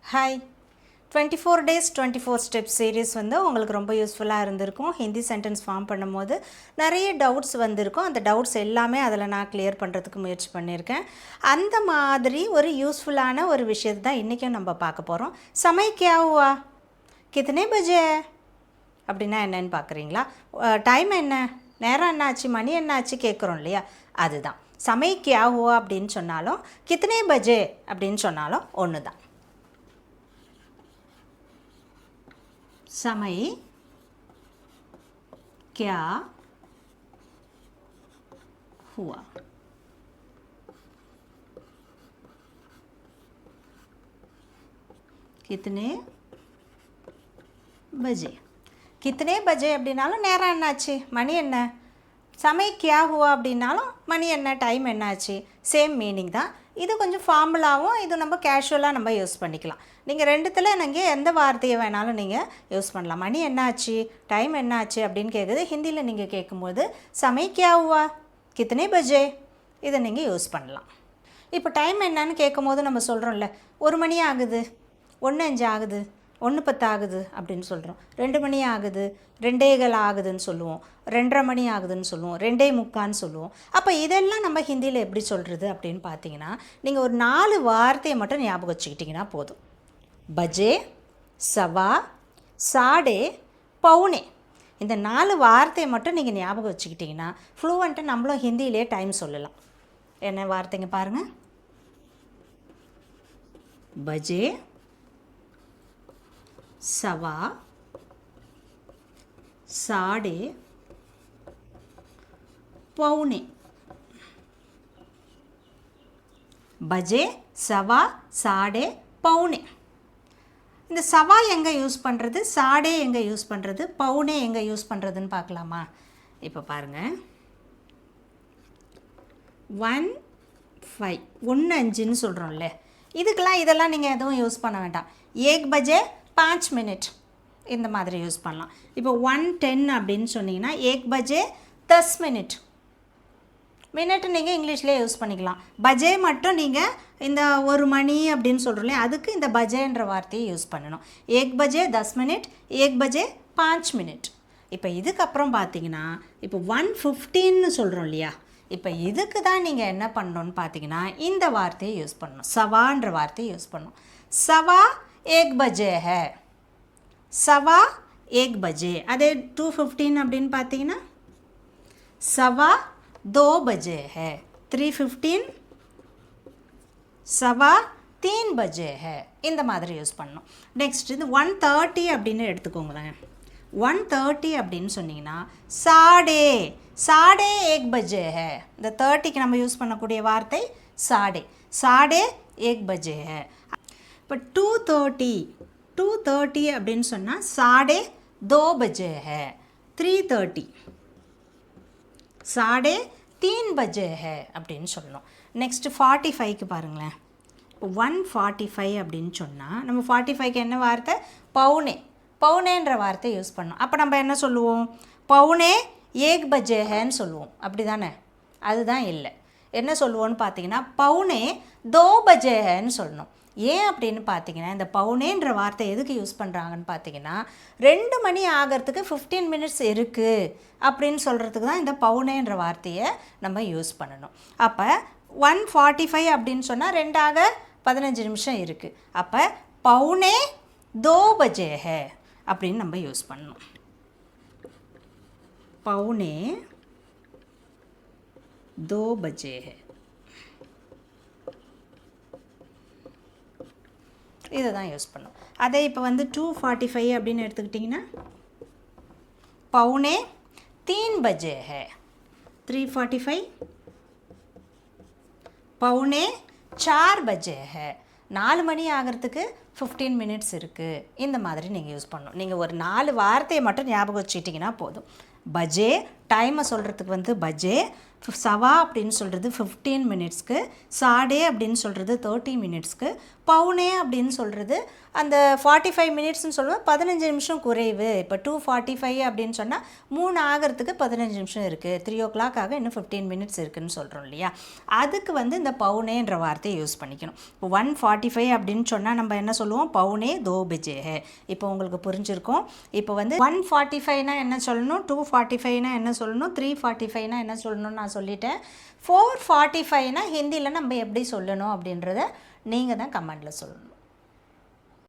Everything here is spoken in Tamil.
ஹாய் 24 days 24 steps சீரீஸ் வந்து உங்களுக்கு ரொம்ப யூஸ்ஃபுல்லாக இருந்திருக்கும். ஹிந்தி சென்டென்ஸ் ஃபார்ம் பண்ணும்போது நிறைய டவுட்ஸ் வந்திருக்கும். அந்த டவுட்ஸ் எல்லாமே அதில் நான் கிளியர் பண்ணுறதுக்கு முயற்சி பண்ணியிருக்கேன். அந்த மாதிரி ஒரு யூஸ்ஃபுல்லான ஒரு விஷயத்தை தான் இன்றைக்கும் நம்ம பார்க்க போகிறோம். சமய் கியா ஹுவா, கித்தனை பஜே அப்படின்னா என்னன்னு பார்க்குறீங்களா? டைம் என்ன, நேரம் என்னாச்சு, மணி என்னாச்சு கேட்குறோம் இல்லையா? அதுதான் சமய் கியா ஹுவா அப்படின்னு சொன்னாலும் கித்தனை பஜே அப்படின்னு சொன்னாலும் ஒன்று தான். समय क्या हुआ, कितने बजे. कितने बजे அப்படினாலும் நேரம் என்னாச்சு, மணி என்ன. சமய் கியா ஹுவா அப்படின்னாலும் மணி என்ன, டைம் என்னாச்சு, சேம் மீனிங் தான். இது கொஞ்சம் ஃபார்முலாவும் இது நம்ம கேஷுவலாக நம்ம யூஸ் பண்ணிக்கலாம். நீங்கள் ரெண்டுத்தில் நீங்கள் எந்த வார்த்தையை வேணாலும் நீங்கள் யூஸ் பண்ணலாம். மணி என்னாச்சு, டைம் என்னாச்சு அப்படின்னு கேட்குது. ஹிந்தியில் நீங்கள் கேட்கும்போது சமய் கியா ஹுவா, கித்தனை பஜே, இதை நீங்கள் யூஸ் பண்ணலாம். இப்போ டைம் என்னன்னு கேட்கும்போது நம்ம சொல்கிறோம்ல, 1 மணி ஆகுது, 1:05 ஆகுது, 1:10 ஆகுது அப்படின்னு சொல்கிறோம். 2 மணி ஆகுது, 2:15 ஆகுதுன்னு சொல்லுவோம், 2:30 மணி ஆகுதுன்னு சொல்லுவோம், 2:45 சொல்லுவோம். அப்போ இதெல்லாம் நம்ம ஹிந்தியில் எப்படி சொல்கிறது அப்படின்னு பார்த்தீங்கன்னா, நீங்கள் ஒரு 4 வார்த்தையை மட்டும் ஞாபகம் வச்சுக்கிட்டிங்கன்னா போதும். பஜே, சவா, சாடே, பவுனே. இந்த 4 வார்த்தையை மட்டும் நீங்கள் ஞாபகம் வச்சுக்கிட்டிங்கன்னா ஃப்ளூவெண்ட்டாக நம்மளும் ஹிந்தியிலே டைம் சொல்லலாம். என்ன வார்த்தைங்க பாருங்கள். பஜே, सवा, साढ़े, पौने. बजे, सवा, साढ़े, पौने. இந்த சவா எங்கே யூஸ் பண்ணுறது, சாடே எங்கே யூஸ் பண்ணுறது, பவுனே எங்கே யூஸ் பண்ணுறதுன்னு பார்க்கலாமா? இப்போ பாருங்கள். 1:05 1:05ன்னு சொல்கிறோம்ல, இதுக்கெல்லாம் இதெல்லாம் நீங்கள் எதுவும் யூஸ் பண்ண வேண்டாம். 1 பஜே 5 மினிட் இந்த மாதிரி யூஸ் பண்ணலாம். இப்போ 1:10 அப்படின்னு சொன்னீங்கன்னா 1 பஜே 10 மினிட். மினிட் நீங்கள் இங்கிலீஷ்லேயே யூஸ் பண்ணிக்கலாம். பஜே மட்டும் நீங்கள் இந்த 1 மணி அப்படின்னு சொல்கிறோம்லே, அதுக்கு இந்த பஜேன்ற வார்த்தையை யூஸ் பண்ணணும். 1 பஜே 10 மினிட், 1 பஜே 5 மினிட். இப்போ இதுக்கப்புறம் பார்த்தீங்கன்னா இப்போ 1:15ன்னு சொல்கிறோம் இல்லையா? இப்போ இதுக்கு தான் நீங்கள் என்ன பண்ணணும்னு பார்த்தீங்கன்னா இந்த வார்த்தையை யூஸ் பண்ணணும். சவான்ற வார்த்தையை யூஸ் பண்ணணும். சவா 1 பஜே है, सवा 1 बजे. அதே 2:15 அப்படின்னு பார்த்தீங்கன்னா सवा 2 बजे है. 3:15 सवा 3 बजे है. இந்த மாதிரி யூஸ் பண்ணணும். நெக்ஸ்ட் இது 1:30 அப்படின்னு எடுத்துக்கோங்களேன். 1:30 அப்படின்னு சொன்னீங்கன்னா साढ़े 1 बजे है. இந்த 30க்கு நம்ம யூஸ் பண்ணக்கூடிய வார்த்தை साढ़े 1 बजे है. இப்போ 2:30 அப்படின்னு சொன்னால் 2:30 बजे है. 3:30 3:30 बजे है அப்படின்னு சொல்லணும். நெக்ஸ்ட் 45க்கு பாருங்களேன். இப்போ 1:45 அப்படின்னு சொன்னால் நம்ம 45க்கு என்ன வார்த்தை, பவுனே. பவுனேன்ற வார்த்தை யூஸ் பண்ணோம். அப்போ நம்ம என்ன சொல்லுவோம், பவுனே 1 பஜே ஹேன்னு சொல்லுவோம். அப்படி தானே? அதுதான் இல்லை. என்ன சொல்லுவோன்னு பார்த்தீங்கன்னா பவுனே 2 பஜே ஹேன்னு சொல்லணும். ஏன் அப்படின்னு பார்த்தீங்கன்னா இந்த பவுனேன்ற வார்த்தை எதுக்கு யூஸ் பண்ணுறாங்கன்னு பார்த்தீங்கன்னா 2 மணி ஆகிறதுக்கு 15 மினிட்ஸ் இருக்குது அப்படின்னு சொல்கிறதுக்கு தான் இந்த பவுனேன்ற வார்த்தையை நம்ம யூஸ் பண்ணணும். அப்போ 1:45 அப்படின்னு சொன்னால் 2 15 நிமிஷம் இருக்குது. அப்போ பவுனே 2 பஜே ஹே அப்படின்னு நம்ம யூஸ் பண்ணணும். பவுனே 2 பஜே ஹே. இதை தான் யூஸ் பண்ணோம். அதே இப்போ வந்து 2:45 அப்படின்னு எடுத்துக்கிட்டிங்கன்னா பவுனே 3 பஜே ஹே. 3:45 பவுனே 4 பஜே ஹே. 4 மணி ஆகிறதுக்கு 15 மினிட்ஸ் இருக்குது. இந்த மாதிரி நீங்கள் யூஸ் பண்ணணும். நீங்கள் ஒரு 4 வார்த்தையை மட்டும் ஞாபகம் வச்சுக்கிட்டிங்கன்னா போதும். பஜே, டைமை சொல்கிறதுக்கு வந்து பஜே, சவா அப்படின்னு சொல்கிறது 15 மினிட்ஸ்க்கு, சாடே அப்படின்னு சொல்கிறது 30 மினிட்ஸ்க்கு, பவுனே அப்படின்னு சொல்கிறது அந்த 45 மினிட்ஸ்னு சொல்லுவோம். 15 நிமிஷம் குறைவு. இப்போ 2:45 அப்படின்னு சொன்னால் 3 ஆகிறதுக்கு 15 நிமிஷம் இருக்குது, 3 o'clock ஆக இன்னும் 15 மினிட்ஸ் இருக்குதுன்னு சொல்கிறோம் இல்லையா. அதுக்கு வந்து இந்த பவுனேன்ற வார்த்தையை யூஸ் பண்ணிக்கணும். இப்போ 1:45 அப்படின்னு சொன்னால் நம்ம என்ன சொல்லுவோம், பவுனே 2 பஜே ஹே. இப்போ உங்களுக்கு புரிஞ்சிருக்கும். இப்போ வந்து 1:45னா என்ன சொல்லணும், 2:45னா என்ன சொல்லணும், 3:45னா என்ன சொல்லணும்னு நான் சொல்லிட்டேன். 4:45னா ஹிந்தியில் நம்ம எப்படி சொல்லணும் அப்படின்றத நீங்கள் தான் கமெண்டில் சொல்லணும்.